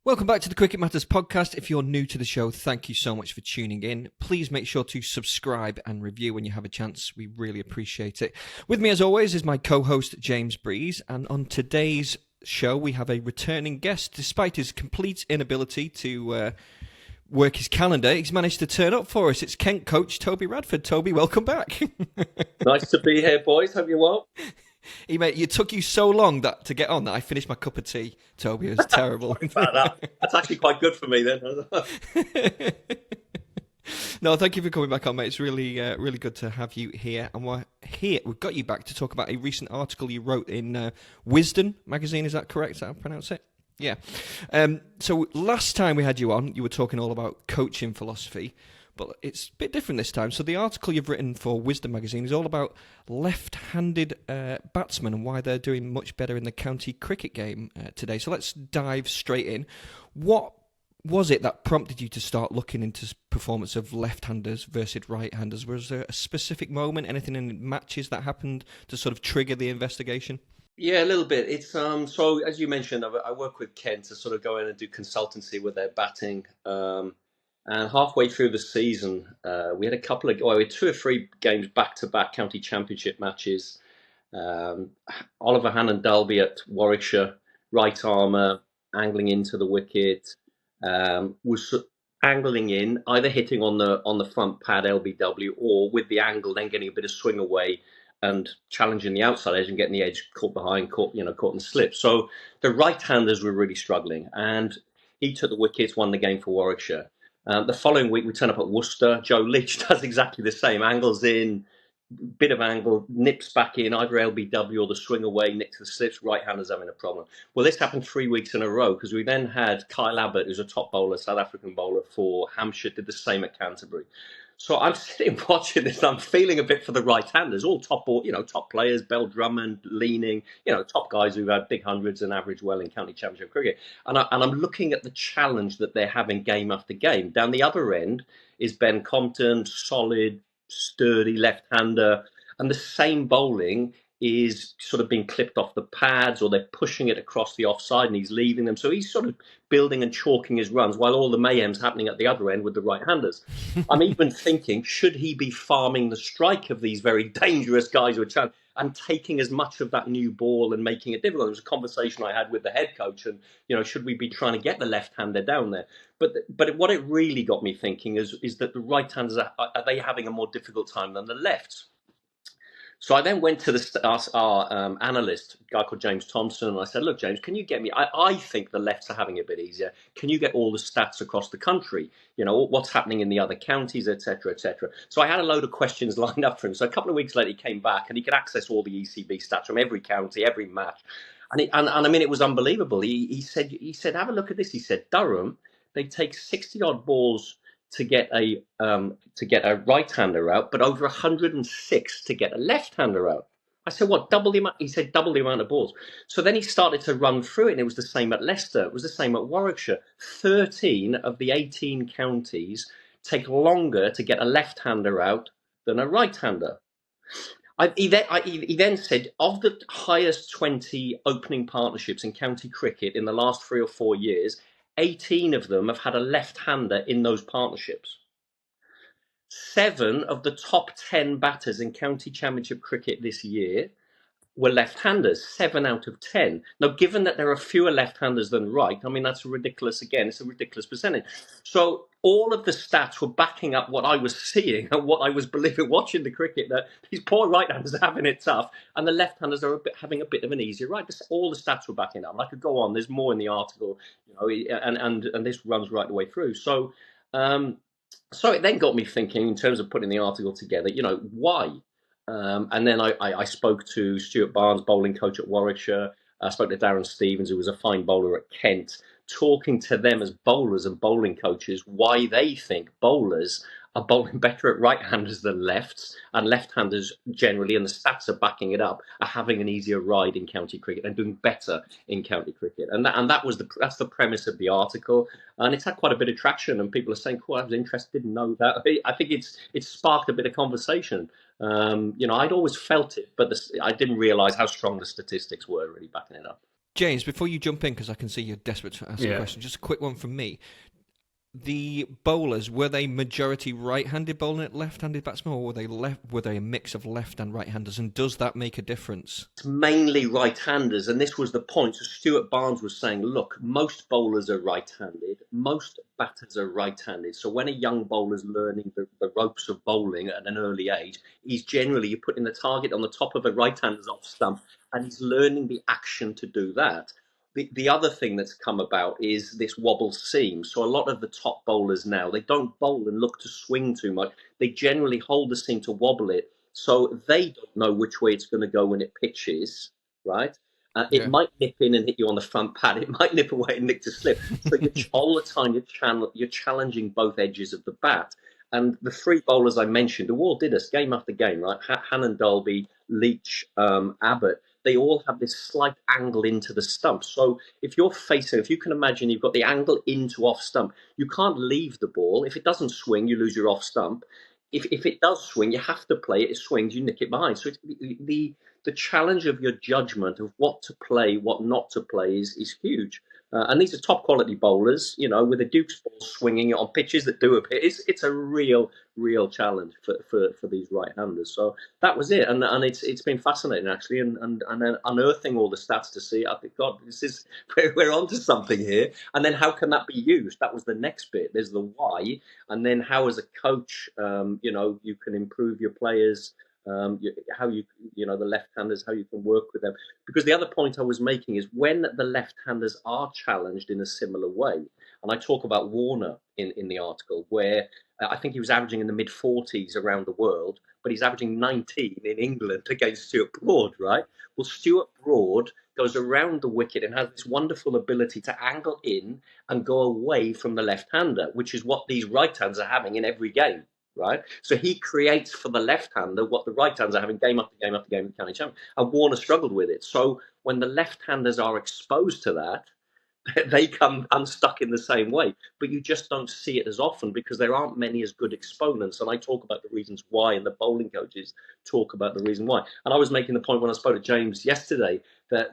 Welcome back to the Cricket Matters podcast. If you're new to the show, thank you so much for tuning in. Please make sure to subscribe and review when you have a chance. We really appreciate it. With me, as always, is my co-host, James Breese. And on today's show, we have a returning guest. Despite his complete inability to work his calendar, he's managed to turn up for us. It's Kent coach Toby Radford. Toby, welcome back. Nice to be here, boys. Hope you're well. It took you so long to get on that I finished my cup of tea, Toby. It was terrible. That's actually quite good for me then. No, thank you for coming back on, mate. It's really good to have you here. And we've got you back to talk about a recent article you wrote in Wisden Magazine. Is that correct? Is that how I pronounce it? Yeah. So last time we had you on, you were talking all about coaching philosophy. But it's a bit different this time. So the article you've written for Wisden Magazine is all about left-handed batsmen and why they're doing much better in the county cricket game today. So let's dive straight in. What was it that prompted you to start looking into performance of left-handers versus right-handers? Was there a specific moment, anything in matches that happened to sort of trigger the investigation? Yeah, a little bit. It's so as you mentioned, I work with Ken to sort of go in and do consultancy with their batting. And halfway through the season, we had we had 2 or 3 games back-to-back county championship matches. Oliver Hannon Dalby at Warwickshire, right armour, angling into the wicket, was angling in, either hitting on the front pad LBW or with the angle, then getting a bit of swing away and challenging the outside edge and getting the edge caught behind, caught and slipped. So the right-handers were really struggling, and he took the wickets, won the game for Warwickshire. The following week, we turn up at Worcester. Joe Leach does exactly the same. Angles in, bit of angle, nips back in, either LBW or the swing away, nick to the slips, right-handers having a problem. Well, this happened 3 weeks in a row because we then had Kyle Abbott, who's a top bowler, South African bowler for Hampshire, did the same at Canterbury. So I'm sitting watching this, and I'm feeling a bit for the right-handers, all top players, Bell Drummond, Leaning, top guys who've had big hundreds and average well in county championship cricket. And I'm looking at the challenge that they're having game after game. Down the other end is Ben Compton, solid, sturdy left-hander, and the same bowling is sort of being clipped off the pads, or they're pushing it across the offside and he's leaving them. So he's sort of building and chalking his runs while all the mayhem's happening at the other end with the right-handers. I'm even thinking, should he be farming the strike of these very dangerous guys who are challenging and taking as much of that new ball and making it difficult? It was a conversation I had with the head coach, and should we be trying to get the left-hander down there? But what it really got me thinking is that the right-handers, are they having a more difficult time than the lefts? So I then went to our analyst, a guy called James Thompson, and I said, look, James, can you get me, I think the lefts are having it a bit easier. Can you get all the stats across the country? What's happening in the other counties, et cetera, et cetera. So I had a load of questions lined up for him. So a couple of weeks later, he came back and he could access all the ECB stats from every county, every match. And I mean, it was unbelievable. He said, have a look at this. He said, Durham, they take 60 odd balls to get a right-hander out, but over 106 to get a left-hander out. I said, what, double the amount? He said, double the amount of balls. So then he started to run through it, and it was the same at Leicester. It was the same at Warwickshire. 13 of the 18 counties take longer to get a left-hander out than a right-hander. He then said, of the highest 20 opening partnerships in county cricket in the last 3 or 4 years, 18 of them have had a left-hander in those partnerships. 7 of the top 10 batters in county championship cricket this year were left-handers, 7 out of 10. Now, given that there are fewer left-handers than right, I mean, that's ridiculous again. It's a ridiculous percentage. So all of the stats were backing up what I was seeing and what I was believing watching the cricket, that these poor right-handers are having it tough and the left-handers are having a bit of an easier right. All the stats were backing up. And I could go on. There's more in the article, and this runs right the way through. So it then got me thinking in terms of putting the article together, why? And then I spoke to Stuart Barnes, bowling coach at Warwickshire. I spoke to Darren Stevens, who was a fine bowler at Kent, talking to them as bowlers and bowling coaches why they think bowlers are bowling better at right-handers than lefts, and left-handers generally, and the stats are backing it up, are having an easier ride in county cricket and doing better in county cricket. And that's the premise of the article, and it's had quite a bit of traction. And people are saying, "Cool, I was interested, didn't know that." I think it's sparked a bit of conversation. I'd always felt it, but I didn't realise how strong the statistics were really backing it up. James, before you jump in, because I can see you're desperate to ask a Yeah. question, just a quick one from me. The bowlers, were they majority right-handed bowling at left-handed batsmen, or were they a mix of left and right-handers? And does that make a difference? It's mainly right-handers, and this was the point. So Stuart Barnes was saying, look, most bowlers are right-handed, most batters are right-handed. So when a young bowler's learning the ropes of bowling at an early age, he's generally, you're putting the target on the top of a right-hander's off stump, and he's learning the action to do that. The other thing that's come about is this wobble seam. So a lot of the top bowlers now, they don't bowl and look to swing too much. They generally hold the seam to wobble it. So they don't know which way it's going to go when it pitches, right? It Yeah. might nip in and hit you on the front pad. It might nip away and nick to slip. So all the time you're challenging both edges of the bat. And the three bowlers I mentioned, who all did us game after game, right? Hannon, Dolby, Leach, Abbott. They all have this slight angle into the stump. So if you can imagine you've got the angle into off stump, you can't leave the ball. If it doesn't swing, you lose your off stump. If it does swing, you have to play it. It swings, you nick it behind. So the challenge of your judgment of what to play, what not to play is huge. And these are top quality bowlers, with a Duke's ball swinging on pitches that do a bit. It's a real challenge for these right-handers. So that was it, and it's been fascinating actually, and then unearthing all the stats to see. I think, God, we're onto something here. And then how can that be used? That was the next bit. There's the why, and then how as a coach, you can improve your players. The left-handers, how you can work with them. Because the other point I was making is when the left-handers are challenged in a similar way, and I talk about Warner in the article, where I think he was averaging in the mid-40s around the world, but he's averaging 19 in England against Stuart Broad, right? Well, Stuart Broad goes around the wicket and has this wonderful ability to angle in and go away from the left-hander, which is what these right-handers are having in every game. Right, so he creates for the left-hander what the right-handers are having game after game after game in the county championship, and Warner struggled with it. So when the left-handers are exposed to that, they come unstuck in the same way, but you just don't see it as often because there aren't many as good exponents. And I talk about the reasons why, and the bowling coaches talk about the reason why. And I was making the point when I spoke to James yesterday that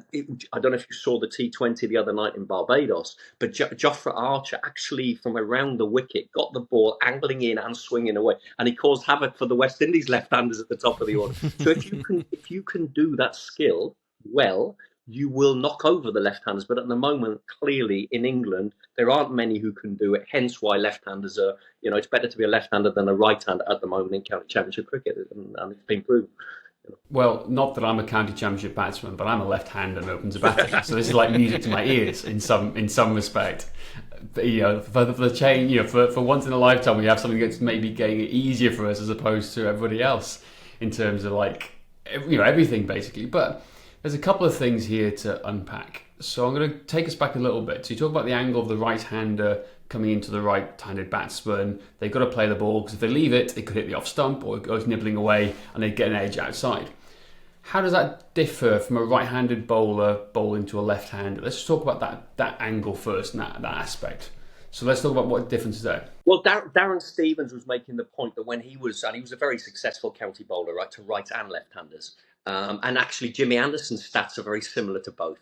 I don't know if you saw the T20 the other night in Barbados, but Jofra Archer actually from around the wicket got the ball angling in and swinging away, and he caused havoc for the West Indies left-handers at the top of the order. So if you can do that skill well, you will knock over the left-handers. But at the moment, clearly in England, there aren't many who can do it. Hence why left-handers are, it's better to be a left-hander than a right-hander at the moment in county championship cricket, and it's been proven. Well, not that I'm a county championship batsman, but I'm a left-hander and open to batting. So this is like music to my ears in some respect. But, for the change, for once in a lifetime, we have something that's maybe getting it easier for us as opposed to everybody else in terms of everything basically. But there's a couple of things here to unpack. So I'm going to take us back a little bit. So you talk about the angle of the right-hander coming into the right-handed batsman. They've got to play the ball because if they leave it, it could hit the off stump or it goes nibbling away and they get an edge outside. How does that differ from a right-handed bowler bowling to a left-hander? Let's just talk about that angle first and that aspect. So let's talk about what difference is there. Well, Darren Stevens was making the point that when he was a very successful county bowler, right, to right and left-handers. And actually, Jimmy Anderson's stats are very similar to both.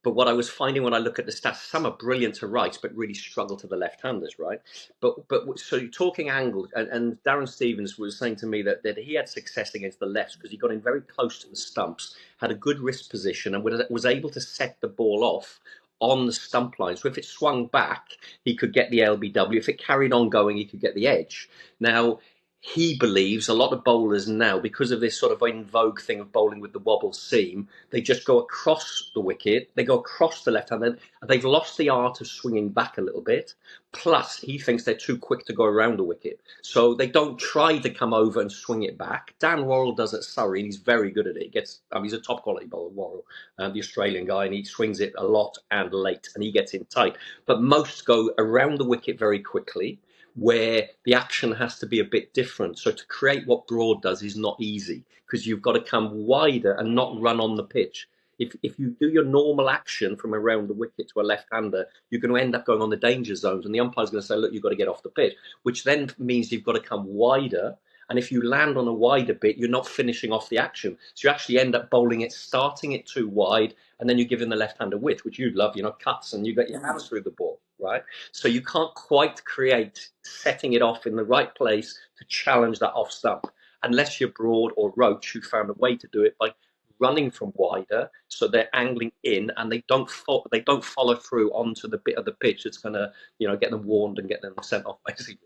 But what I was finding when I look at the stats, some are brilliant to rights, but really struggle to the left-handers, right? But so you're talking angles, and Darren Stevens was saying to me that he had success against the lefts because he got in very close to the stumps, had a good wrist position, and was able to set the ball off on the stump line. So if it swung back, he could get the LBW. If it carried on going, he could get the edge. Now, he believes a lot of bowlers now, because of this sort of in vogue thing of bowling with the wobble seam, they just go across the wicket, they go across the left hand, and they've lost the art of swinging back a little bit. Plus, he thinks they're too quick to go around the wicket. So they don't try to come over and swing it back. Dan Worrell does at Surrey, and he's very good at it. He's a top quality bowler, Worrell, the Australian guy, and he swings it a lot and late, and he gets in tight. But most go around the wicket very quickly, where the action has to be a bit different. So to create what Broad does is not easy because you've got to come wider and not run on the pitch. If you do your normal action from around the wicket to a left-hander, you're going to end up going on the danger zones, and the umpire's going to say, look, you've got to get off the pitch, which then means you've got to come wider And if you land on a wider bit, you're not finishing off the action. So you actually end up bowling it, starting it too wide, and then you're giving the left-hander width, which you love, cuts, and you got your hands through the ball, right? So you can't quite create setting it off in the right place to challenge that off stump, unless you're Broad or Roach, who found a way to do it by running from wider, so they're angling in and they don't follow through onto the bit of the pitch that's going to get them warned and get them sent off, basically.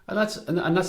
And that's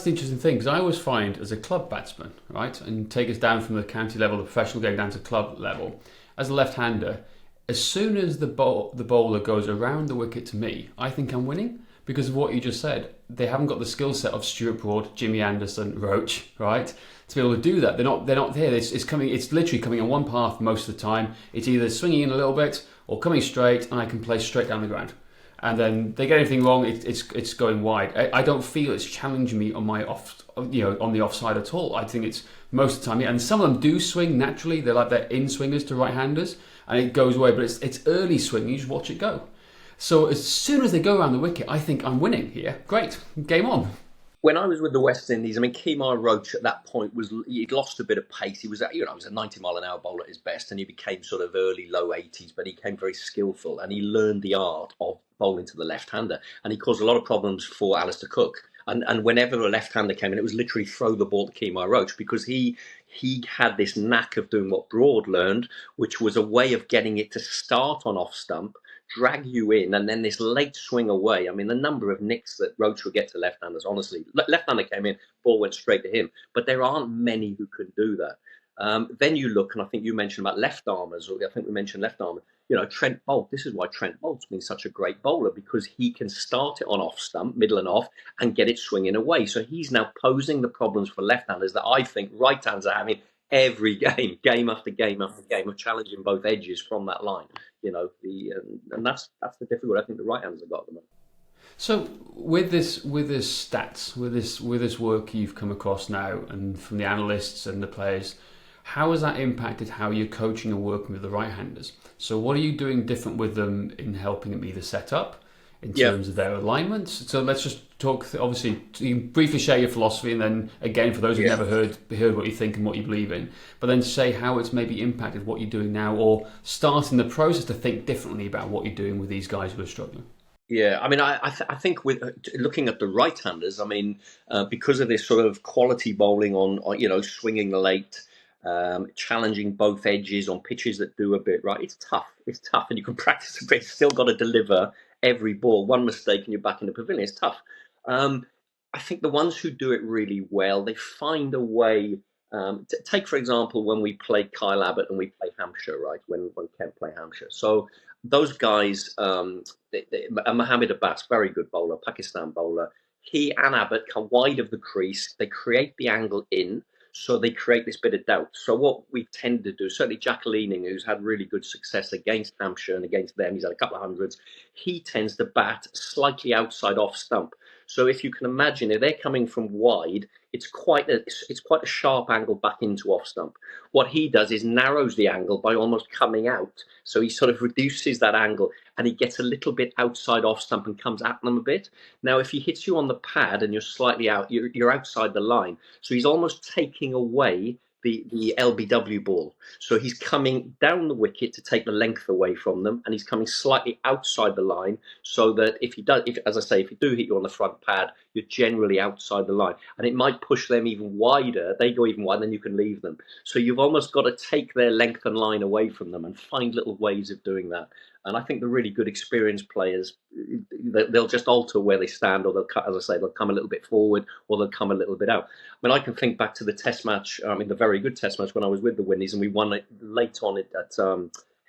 the interesting thing, because I always find, as a club batsman, right, and take us down from the county level, the professional game down to club level, as a left-hander, as soon as the bowler goes around the wicket to me, I think I'm winning, because of what you just said. They haven't got the skill set of Stuart Broad, Jimmy Anderson, Roach, right, to be able to do that. They're not there. It's literally coming in one path most of the time. It's either swinging in a little bit or coming straight, and I can play straight down the ground. And then they get anything wrong, it's going wide. I don't feel it's challenging me on my on the offside at all. I think it's most of the time, and some of them do swing naturally. They're like they're in swingers to right-handers, and it goes away. But it's early swing. You just watch it go. So as soon as they go around the wicket, I think I'm winning here. Great, game on. When I was with the West Indies, Kemar Roach at that point he'd lost a bit of pace. He was he was a 90-mile-an-hour bowler at his best, and he became sort of early, low 80s, but he became very skillful, and he learned the art of bowling to the left-hander, and he caused a lot of problems for Alistair Cook. And whenever a left-hander came in, it was literally throw the ball to Kemar Roach, because he had this knack of doing what Broad learned, which was a way of getting it to start on off-stump, drag you in, and then this late swing away. The number of nicks that Roach would get to left-handers, honestly. Left-hander came in, ball went straight to him. But there aren't many who can do that. Then you look, and I think you mentioned about left-armers, or I think we mentioned left-armer. Trent Boult. This is why Trent Boult's been such a great bowler, because he can start it on off-stump, middle and off, and get it swinging away. So he's now posing the problems for left-handers that I think right-handers are having every game after game after game, of challenging both edges from that line. And that's the difficulty I think the right-handers have got at the moment. So with this stats, with this work you've come across now, and from the analysts and the players, how has that impacted how you're coaching and working with the right-handers? So what are you doing different with them in helping them either set up, in terms of their alignments? So let's just talk, obviously, you can briefly share your philosophy, and then again, for those who've never heard what you think and what you believe in, but then say how it's maybe impacted what you're doing now, or starting the process to think differently about what you're doing with these guys who are struggling. Yeah, I think with looking at the right-handers, because of this sort of quality bowling on swinging late, challenging both edges on pitches that do a bit right. It's tough, and you can practice a bit. You've still got to deliver every ball. One mistake and you're back in the pavilion. It's tough. I think the ones who do it really well, they find a way. Take, for example, when we play Kyle Abbott and we play Hampshire, right? When Kent play Hampshire. So those guys, Mohammed Abbas, very good bowler, Pakistan bowler. He and Abbott come wide of the crease. They create the angle in. So they create this bit of doubt. So what we tend to do, certainly Jack Leaning, who's had really good success against Hampshire and against them, he's had a couple of hundreds, he tends to bat slightly outside off stump. So if you can imagine, if they're coming from wide, it's quite a sharp angle back into off stump. What he does is narrows the angle by almost coming out. So he sort of reduces that angle, and he gets a little bit outside off stump and comes at them a bit. Now, if he hits you on the pad and you're slightly out, you're outside the line. So he's almost taking away the LBW ball. So he's coming down the wicket to take the length away from them, and he's coming slightly outside the line, so that if you do hit you on the front pad, you're generally outside the line, and it might push them even wider. They go even wider, then you can leave them. So you've almost got to take their length and line away from them and find little ways of doing that. And I think the really good experienced players, they'll just alter where they stand, or they'll come a little bit forward, or they'll come a little bit out. I can think back to the Test match, the very good Test match when I was with the Windies, and we won it late on it at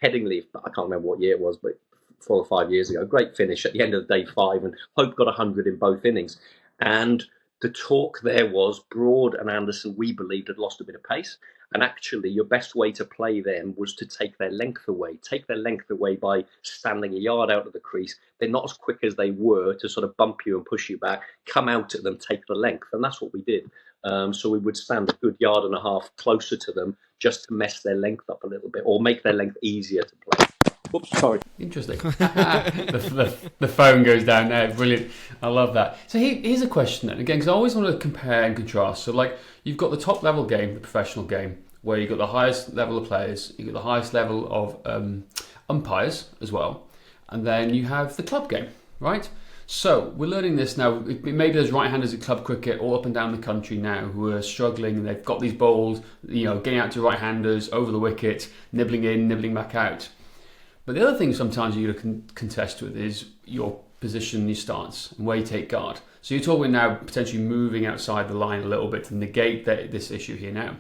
Headingley. I can't remember what year it was, but 4 or 5 years ago. Great finish at the end of day 5, and Hope got 100 in both innings. And the talk there was Broad and Anderson, we believed, had lost a bit of pace. And actually, your best way to play them was to take their length away. Take their length away by standing a yard out of the crease. They're not as quick as they were to sort of bump you and push you back. Come out at them, take the length. And that's what we did. So we would stand a good yard and a half closer to them just to mess their length up a little bit, or make their length easier to play. Oops, sorry. Interesting. The phone goes down there. Brilliant. I love that. So here's a question then, again, because I always want to compare and contrast. So like you've got the top level game, the professional game, where you've got the highest level of players, you've got the highest level of umpires as well, and then you have the club game, right? So we're learning this now. Maybe there's right-handers in club cricket all up and down the country now who are struggling, and they've got these bowls, getting out to right-handers over the wicket, nibbling in, nibbling back out. But the other thing sometimes you're going to contest with is your position, your stance, and where you take guard. So you're talking now potentially moving outside the line a little bit to negate this issue here now.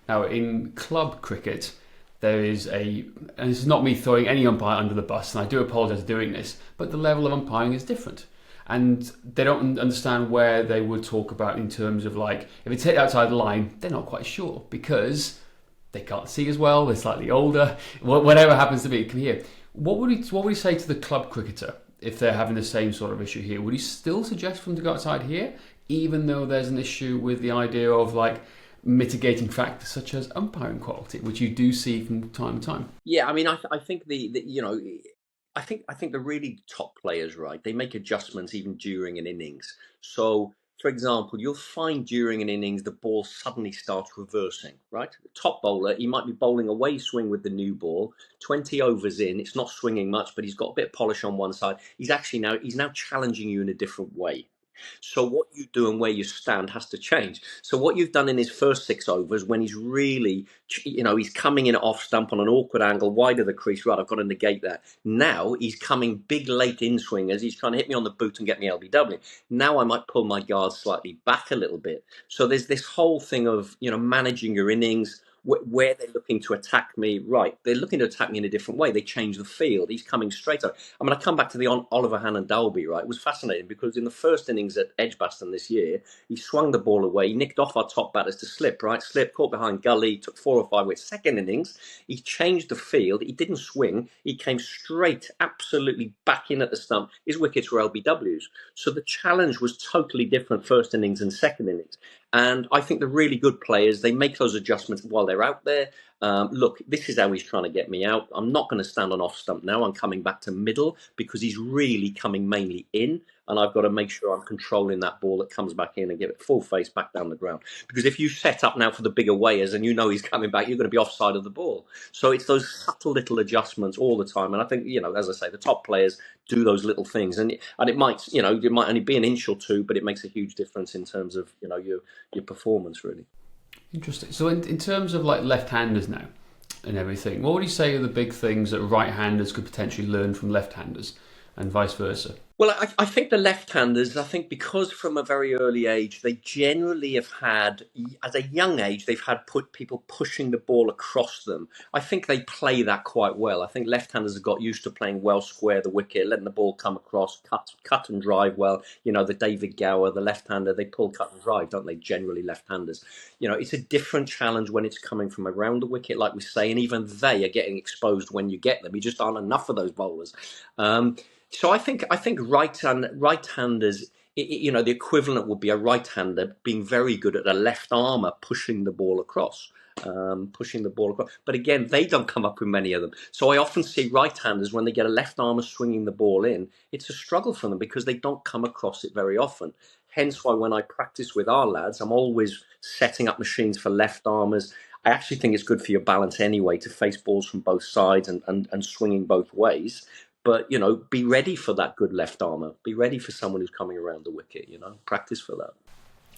Now in club cricket, there is and this is not me throwing any umpire under the bus, and I do apologise for doing this, but the level of umpiring is different. And they don't understand where they would talk about in terms of like, if it's hit outside the line, they're not quite sure because they can't see as well, they're slightly older, whatever happens to be. Come here. What would he say to the club cricketer if they're having the same sort of issue here? Would he still suggest for them to go outside here, even though there's an issue with the idea of like mitigating factors such as umpiring quality, which you do see from time to time? Yeah, I mean, I think I think the really top players, right? They make adjustments even during an innings. So, for example, you'll find during an innings the ball suddenly starts reversing, right? The top bowler, he might be bowling away swing with the new ball. 20 overs in, it's not swinging much, but he's got a bit of polish on one side. He's now challenging you in a different way. So what you do and where you stand has to change. So what you've done in his first 6 overs, when he's really, he's coming in off stump on an awkward angle, wide of the crease, right, I've got to negate that. Now he's coming big late in swingers. He's trying to hit me on the boot and get me LBW. Now I might pull my guard slightly back a little bit. So there's this whole thing of, managing your innings, where they're looking to attack me. Right, they're looking to attack me in a different way. They change the field. He's coming straight up. I mean, I come back to the Oliver Hannon Dalby, right? It was fascinating because in the first innings at Edgbaston this year, he swung the ball away. He nicked off our top batters to slip, right? Slip, caught behind gully, took 4 or 5 wickets. Second innings, he changed the field. He didn't swing. He came straight, absolutely back in at the stump. His wickets were LBWs. So the challenge was totally different first innings and second innings. And I think the really good players, they make those adjustments while they're out there. Look, this is how he's trying to get me out. I'm not going to stand on off stump now. I'm coming back to middle because he's really coming mainly in. And I've got to make sure I'm controlling that ball that comes back in and give it full face back down the ground. Because if you set up now for the bigger weighers and he's coming back, you're going to be offside of the ball. So it's those subtle little adjustments all the time. And I think, as I say, the top players do those little things. And it might, it might only be an inch or two, but it makes a huge difference in terms of, your performance, really. Interesting. So in terms of like left-handers now and everything, what would you say are the big things that right-handers could potentially learn from left-handers and vice versa? Well, I think the left-handers, because from a very early age, they generally have had, at a young age, they've had people pushing the ball across them. I think they play that quite well. I think left-handers have got used to playing well square the wicket, letting the ball come across, cut and drive well. The David Gower, the left-hander, they pull, cut and drive, don't they? Generally left-handers. It's a different challenge when it's coming from around the wicket, like we say, and even they are getting exposed when you get them. You just aren't enough of those bowlers. So I think right-handers, the equivalent would be a right-hander being very good at a left armer pushing the ball across. But again, they don't come up with many of them. So I often see right-handers, when they get a left armer swinging the ball in, it's a struggle for them because they don't come across it very often. Hence why when I practice with our lads, I'm always setting up machines for left armers. I actually think it's good for your balance anyway to face balls from both sides and swinging both ways. But, be ready for that good left armer. Be ready for someone who's coming around the wicket, practice for that.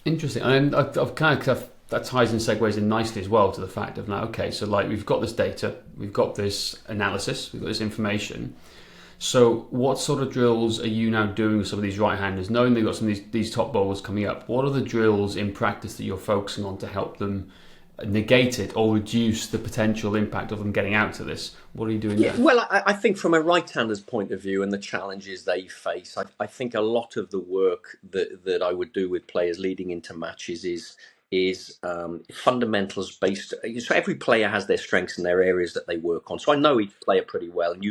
Interesting. And I've kind of, that ties and segues in nicely as well to the fact of now, okay, so like we've got this data, we've got this analysis, we've got this information. So what sort of drills are you now doing with some of these right-handers, knowing they've got some of these top bowlers coming up? What are the drills in practice that you're focusing on to help them negate it or reduce the potential impact of them getting out to this? What are you doing there? Well, I think from a right-hander's point of view and the challenges they face, I think a lot of the work that I would do with players leading into matches is fundamentals based. So every player has their strengths and their areas that they work on. So I know each player pretty well, and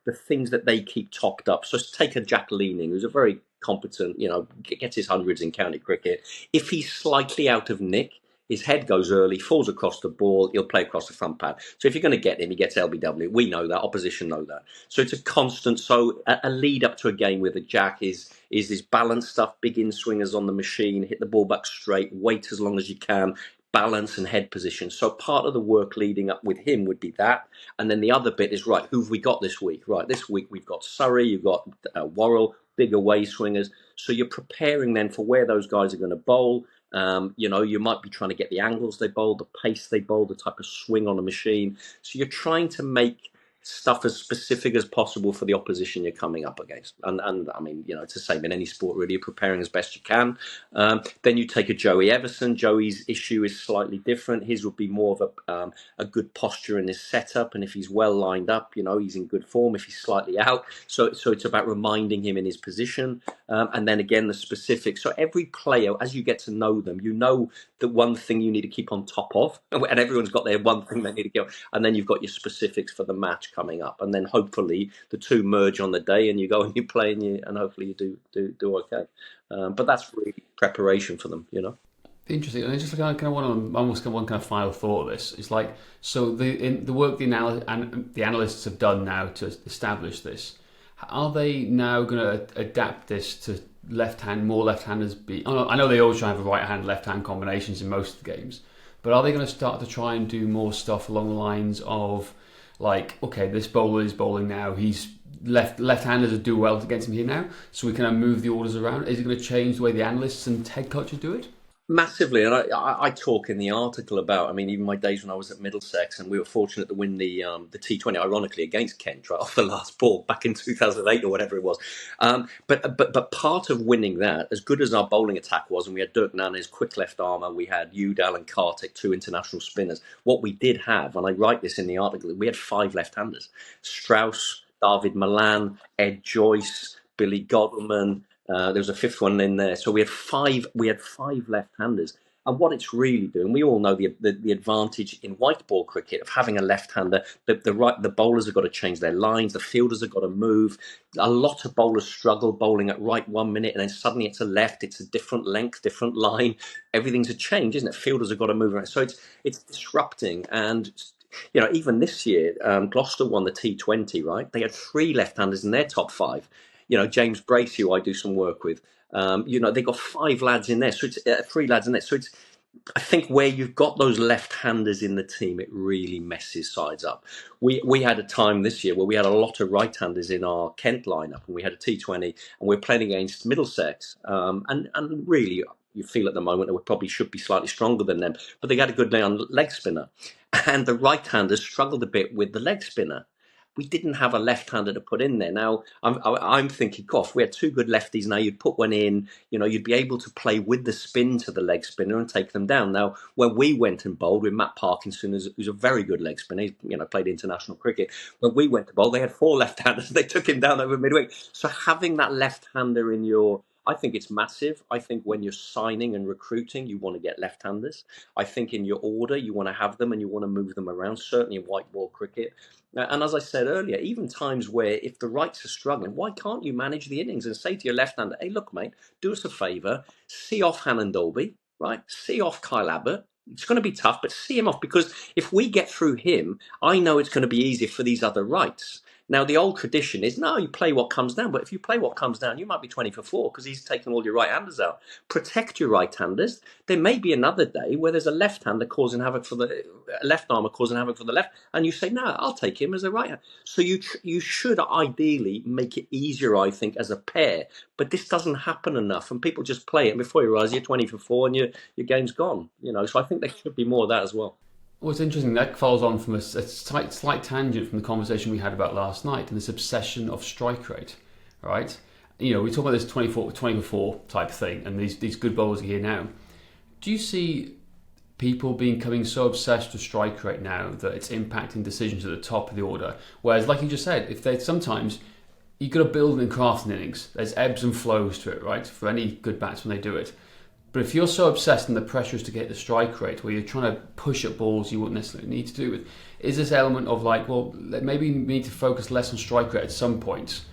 the things that they keep topped up. So take a Jack Leaning, who's a very competent, gets his hundreds in county cricket. If he's slightly out of nick, his head goes early, falls across the ball, he'll play across the front pad. So if you're going to get him, he gets LBW. We know that, opposition know that. So it's a constant. So a lead up to a game with a jack is this balance stuff, big in swingers on the machine, hit the ball back straight, wait as long as you can, balance and head position. So part of the work leading up with him would be that. And then the other bit is, right, who've we got this week? Right, this week we've got Surrey, you've got Worrell, big away swingers. So you're preparing then for where those guys are going to bowl. You might be trying to get the angles they bowl, the pace they bowl, the type of swing on a machine. So you're trying to make stuff as specific as possible for the opposition you're coming up against. And I mean, it's the same in any sport, really. You're preparing as best you can. Then you take a Joey Everson. Joey's issue is slightly different. His would be more of a good posture in his setup. And if he's well lined up, he's in good form. If he's slightly out. So it's about reminding him in his position. And then again, the specifics. So every player, as you get to know them, the one thing you need to keep on top of, and everyone's got their one thing they need to get, and then you've got your specifics for the match coming up, and then hopefully the two merge on the day, and you go and you play, and hopefully you do okay. But that's really preparation for them, Interesting. And I just kind of want to almost one kind of final thought of this. It's like, so the work the analysts have done now to establish this, are they now going to adapt this to more left-handers I know they always try and have a right-hand, left-hand combinations in most of the games, but are they going to start to try and do more stuff along the lines of, like, okay, this bowler is bowling now, he's left-handers do well against him here now, so we can move the orders around? Is it going to change the way the analysts and head coaches do it? Massively, and I talk in the article about, even my days when I was at Middlesex, and we were fortunate to win the T20, ironically, against Kent right off the last ball back in 2008 or whatever it was. But part of winning that, as good as our bowling attack was, and we had Dirk Nannes, quick left armour, we had Udall and Kartik, two international spinners. What we did have, and I write this in the article, we had 5 left-handers: Strauss, David Malan, Ed Joyce, Billy Godleman. There was a 5th one in there, so we had 5 left-handers. And what it's really doing, we all know the advantage in white ball cricket of having a left-hander. The bowlers have got to change their lines, the fielders have got to move. A lot of bowlers struggle bowling at right 1 minute, and then suddenly it's a left, it's a different length, different line. Everything's a change, isn't it? Fielders have got to move around. So it's disrupting. And even this year, Gloucester won the T20, right? They had 3 left-handers in their top 5. James Breese, who I do some work with, they got 5 lads in there. So it's 3 lads in there. So it's, I think, where you've got those left-handers in the team, it really messes sides up. We had a time this year where we had a lot of right-handers in our Kent lineup, and we had a T20, and we're playing against Middlesex. And really, you feel at the moment that we probably should be slightly stronger than them, but they got a good day on leg spinner. And the right-handers struggled a bit with the leg spinner. We didn't have a left-hander to put in there. Now, I'm thinking, gosh, we had 2 good lefties. Now you'd put one in, you'd be able to play with the spin to the leg spinner and take them down. Now, when we went and bowled with Matt Parkinson, who's a very good leg spinner, he's, played international cricket. When we went to bowl, they had 4 left-handers. They took him down over midweek. So having that left-hander in I think it's massive. I think when you're signing and recruiting, you want to get left-handers. I think in your order, you want to have them and you want to move them around, certainly in white ball cricket. And as I said earlier, even times where if the rights are struggling, why can't you manage the innings and say to your left-hander, hey, look, mate, do us a favour, see off Hannon Dolby, right? See off Kyle Abbott. It's going to be tough, but see him off, because if we get through him, I know it's going to be easier for these other rights. Now, the old tradition is, no, you play what comes down. But if you play what comes down, you might be 20 for 4 because he's taken all your right-handers out. Protect your right-handers. There may be another day where there's a left-hander causing havoc for the left armer causing havoc for the left. And you say, no, I'll take him as a right-hand. So you should ideally make it easier, I think, as a pair. But this doesn't happen enough. And people just play it. And before you realise, you're 20 for 4 and your game's gone. So I think there should be more of that as well. Well, it's interesting, that follows on from a slight tangent from the conversation we had about last night and this obsession of strike rate, right? We talk about this 20 for 4 type thing, and these good bowlers are here now. Do you see people becoming so obsessed with strike rate now that it's impacting decisions at the top of the order? Whereas, like you just said, sometimes you've got to build and craft an innings. There's ebbs and flows to it, right? For any good batsman, they do it. But if you're so obsessed and the pressure is to get the strike rate, where you're trying to push at balls you wouldn't necessarily need to do it, is this element of like, well, maybe we need to focus less on strike rate at some points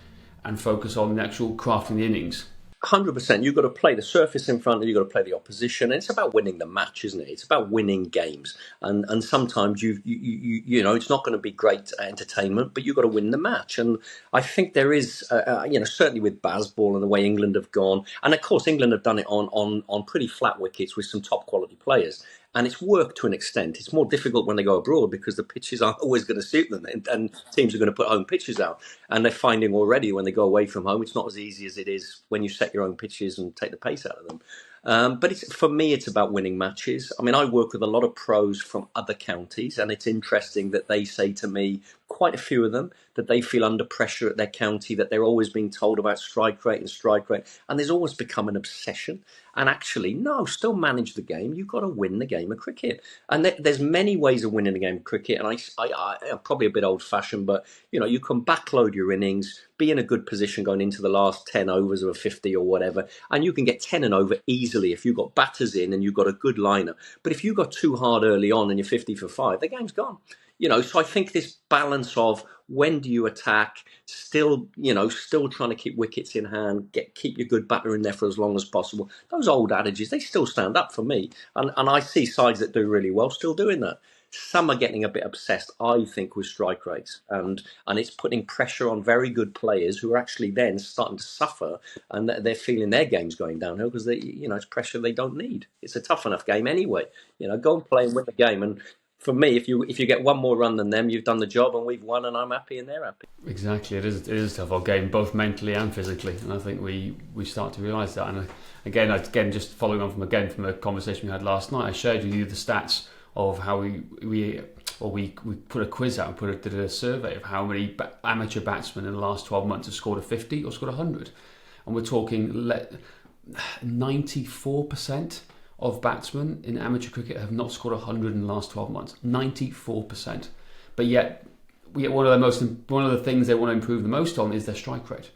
and focus on the actual crafting the innings? 100%. You've got to play the surface in front, and you've got to play the opposition. And it's about winning the match, isn't it? It's about winning games. And sometimes it's not going to be great entertainment, but you've got to win the match. And I think there is, certainly with baseball and the way England have gone, and of course England have done it on pretty flat wickets with some top quality players. And it's worked to an extent. It's more difficult when they go abroad because the pitches aren't always going to suit them, and teams are going to put home pitches out. And they're finding already when they go away from home, it's not as easy as it is when you set your own pitches and take the pace out of them. But for me, it's about winning matches. I mean, I work with a lot of pros from other counties, and it's interesting that they say to me, quite a few of them, that they feel under pressure at their county, that they're always being told about strike rate, and there's always become an obsession. And actually, no, still manage the game. You've got to win the game of cricket. And there's many ways of winning the game of cricket. And I'm probably a bit old-fashioned, but you can backload your innings, be in a good position going into the last 10 overs of a 50 or whatever, and you can get 10 and over easily if you've got batters in and you've got a good liner. But if you got too hard early on and you're 50 for 5, the game's gone. So I think this balance of when do you attack, still trying to keep wickets in hand, keep your good batter in there for as long as possible. Those old adages, they still stand up for me. And I see sides that do really well still doing that. Some are getting a bit obsessed, I think, with strike rates, and it's putting pressure on very good players who are actually then starting to suffer, and they're feeling their game's going downhill because it's pressure they don't need. It's a tough enough game anyway. Go and play and win the game. And for me, if you get one more run than them, you've done the job, and we've won, and I'm happy, and they're happy. Exactly, it is a tough old game, both mentally and physically, and I think we start to realise that. And again, just following on from a conversation we had last night, I shared with you the stats of how we put a quiz out and did a survey of how many amateur batsmen in the last 12 months have scored a 50 or scored 100, and we're talking 94% of batsmen in amateur cricket have not scored 100 in the last 12 months. 94%. But yet one of the things they want to improve the most on is their strike rate.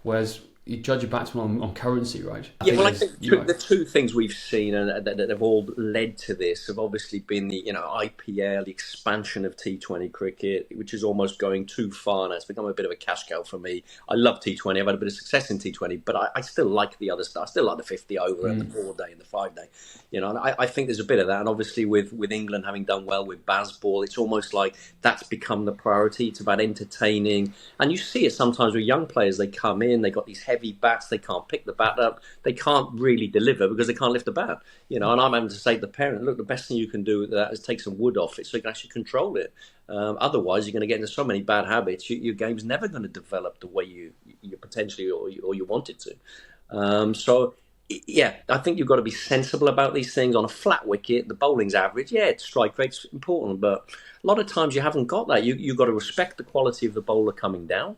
Whereas you judge a batsman on currency, right? I think the two things we've seen and that have all led to this have obviously been the IPL, the expansion of T20 cricket, which is almost going too far, and it's become a bit of a cash cow for me. I love T20. I've had a bit of success in T20, but I still like the other stuff. I still like the 50 over and the 4-day and the 5-day. And I think there's a bit of that. And obviously with England having done well with baseball, it's almost like that's become the priority. It's about entertaining. And you see it sometimes with young players. They come in, they got these heavy bats, they can't pick the bat up, they can't really deliver because they can't lift the bat. And I'm having to say to the parent, look, the best thing you can do with that is take some wood off it so you can actually control it. Otherwise, you're going to get into so many bad habits. Your game's never going to develop the way you potentially or you want it to. Yeah, I think you've got to be sensible about these things. On a flat wicket, the bowling's average. Yeah, strike rate's important, but a lot of times you haven't got that. You've got to respect the quality of the bowler coming down.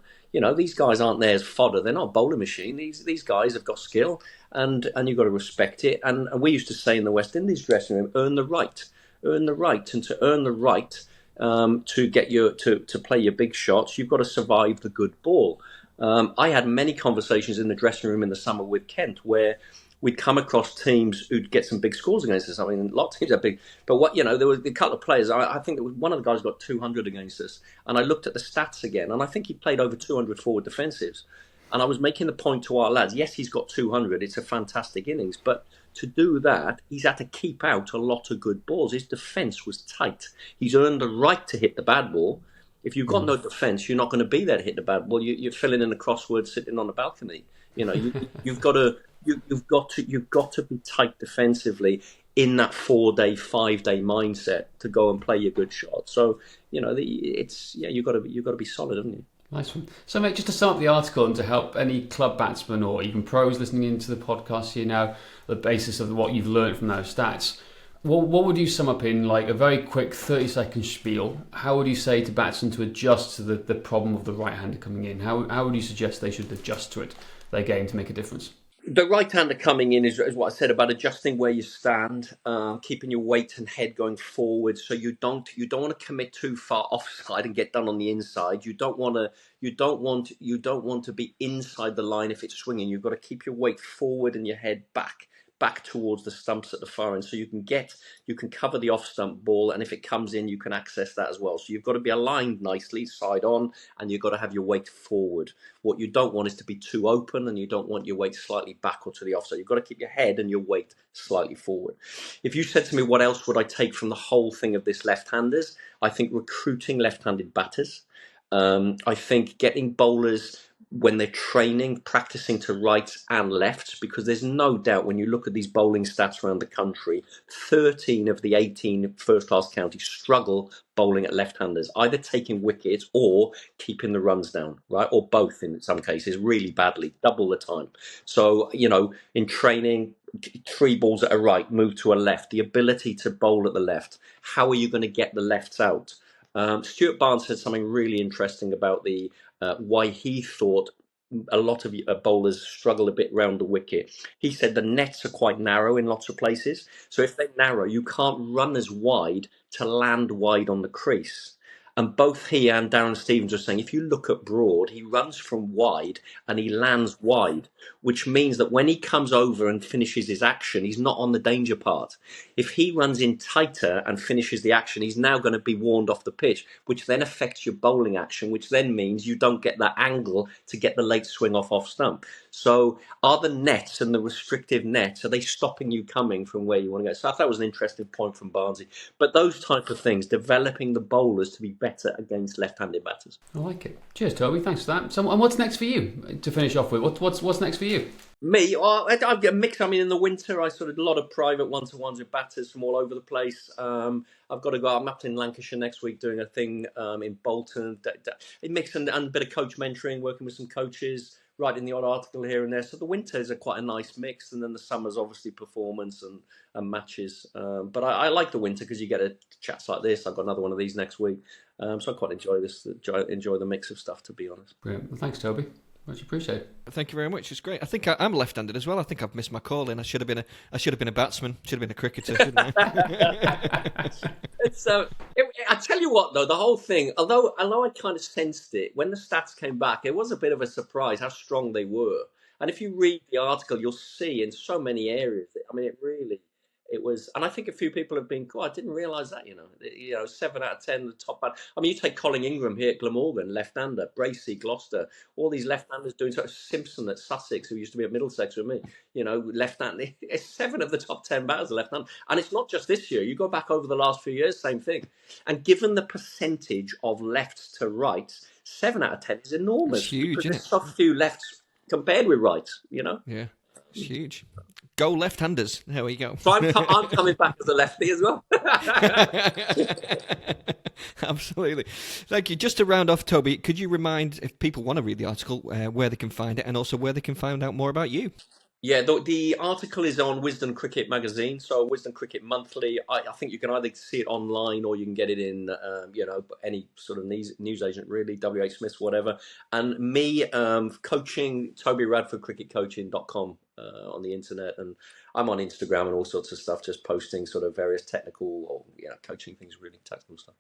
These guys aren't there as fodder. They're not a bowling machine. These guys have got skill, and you've got to respect it. And we used to say in the West Indies dressing room, earn the right. And to earn the right to get to play your big shots, you've got to survive the good ball. I had many conversations in the dressing room in the summer with Kent where we'd come across teams who'd get some big scores against us. I mean, a lot of teams are big, but there was a couple of players. I think one of the guys got 200 against us, and I looked at the stats again, and I think he played over 200 forward defensives. And I was making the point to our lads, yes, he's got 200. It's a fantastic innings, but to do that, he's had to keep out a lot of good balls. His defence was tight. He's earned the right to hit the bad ball. If you've got no defence, you're not going to be there to hit the bad ball. You're filling in the crossword sitting on the balcony. You've got to be tight defensively in that 4-day, 5-day mindset to go and play your good shot. So you've got to be solid, haven't you? Nice one. So, mate, just to sum up the article and to help any club batsmen or even pros listening into the podcast here now, the basis of what you've learned from those stats. What would you sum up in like a very quick 30-second spiel? How would you say to batsmen to adjust to the problem of the right-hander coming in? How would you suggest they should adjust to it, their game, to make a difference? The right-hander coming in is what I said about adjusting where you stand, keeping your weight and head going forward, so you don't want to commit too far offside and get done on the inside. You don't want to be inside the line if it's swinging. You've got to keep your weight forward and your head back back towards the stumps at the far end, so you can cover the off stump ball, and if it comes in, you can access that as well. So you've got to be aligned nicely, side on, and you've got to have your weight forward. What you don't want is to be too open, and you don't want your weight slightly back or to the offside. You've got to keep your head and your weight slightly forward. If you said to me, what else would I take from the whole thing of this left-handers? I think recruiting left-handed batters. I think getting bowlers, when they're training, practicing to rights and lefts, because there's no doubt when you look at these bowling stats around the country, 13 of the 18 first-class counties struggle bowling at left-handers, either taking wickets or keeping the runs down, right? Or both in some cases, really badly, double the time. So, in training, 3 balls at a right, move to a left, the ability to bowl at the left. How are you going to get the lefts out? Stuart Barnes said something really interesting about why he thought a lot of bowlers struggle a bit round the wicket. He said the nets are quite narrow in lots of places. So if they're narrow, you can't run as wide to land wide on the crease. And both he and Darren Stevens are saying, if you look at Broad, he runs from wide and he lands wide, which means that when he comes over and finishes his action, he's not on the danger part. If he runs in tighter and finishes the action, he's now going to be warned off the pitch, which then affects your bowling action, which then means you don't get that angle to get the late swing off stump. So are the nets and the restrictive nets, are they stopping you coming from where you want to go? So I thought that was an interesting point from Barnesy. But those type of things, developing the bowlers to be better against left-handed batters. I like it. Cheers, Toby. Thanks for that. So, and what's next for you to finish off with? What's next for you? Me, I get a mix. I mean, in the winter, I sort of a lot of private one-to-ones with batters from all over the place. I've got to go. I'm up in Lancashire next week doing a thing in Bolton. A mix and a bit of coach mentoring, working with some coaches, writing the odd article here and there. So the winters are quite a nice mix, and then the summer's obviously performance and matches. But I like the winter because you get chats like this. I've got another one of these next week, so I quite enjoy the mix of stuff, to be honest. Brilliant. Well, thanks, Toby. Much appreciated. Thank you very much. It's great. I think I'm left-handed as well. I think I've missed my call in. I should have been a batsman. Should have been a cricketer, shouldn't I? I tell you what, though, the whole thing. Although I kind of sensed it when the stats came back, it was a bit of a surprise how strong they were. And if you read the article, you'll see in so many areas. It was, and I think a few people have been, I didn't realise that, 7 out of 10, the top band. I mean, you take Colin Ingram here at Glamorgan, left-hander, Bracey, Gloucester, all these left-handers doing sort of Simpson at Sussex, who used to be at Middlesex with me, left-hand. 7 of the top 10 batters are left-hand. And it's not just this year. You go back over the last few years, same thing. And given the percentage of lefts to rights, 7 out of 10 is enormous. It's huge, because there's so few lefts compared with rights, Yeah, it's huge. Go left-handers. There we go. So I'm coming back as a lefty as well. Absolutely. Thank you. Just to round off, Toby, could you remind, if people want to read the article, where they can find it and also where they can find out more about you? Yeah, the article is on Wisden Cricket Magazine, so Wisden Cricket Monthly. I think you can either see it online or you can get it in, any sort of news agent, really, WH Smith's, whatever. And me, coaching, Toby Radford, cricketcoaching.com on the internet. And I'm on Instagram and all sorts of stuff, just posting sort of various technical or coaching things, really technical stuff.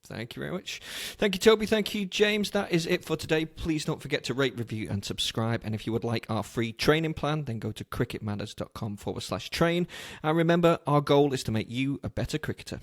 Thank you very much. Thank you, Toby. Thank you, James. That is it for today. Please don't forget to rate, review and subscribe. And if you would like our free training plan, then go to cricketmatters.com/train. And remember, our goal is to make you a better cricketer.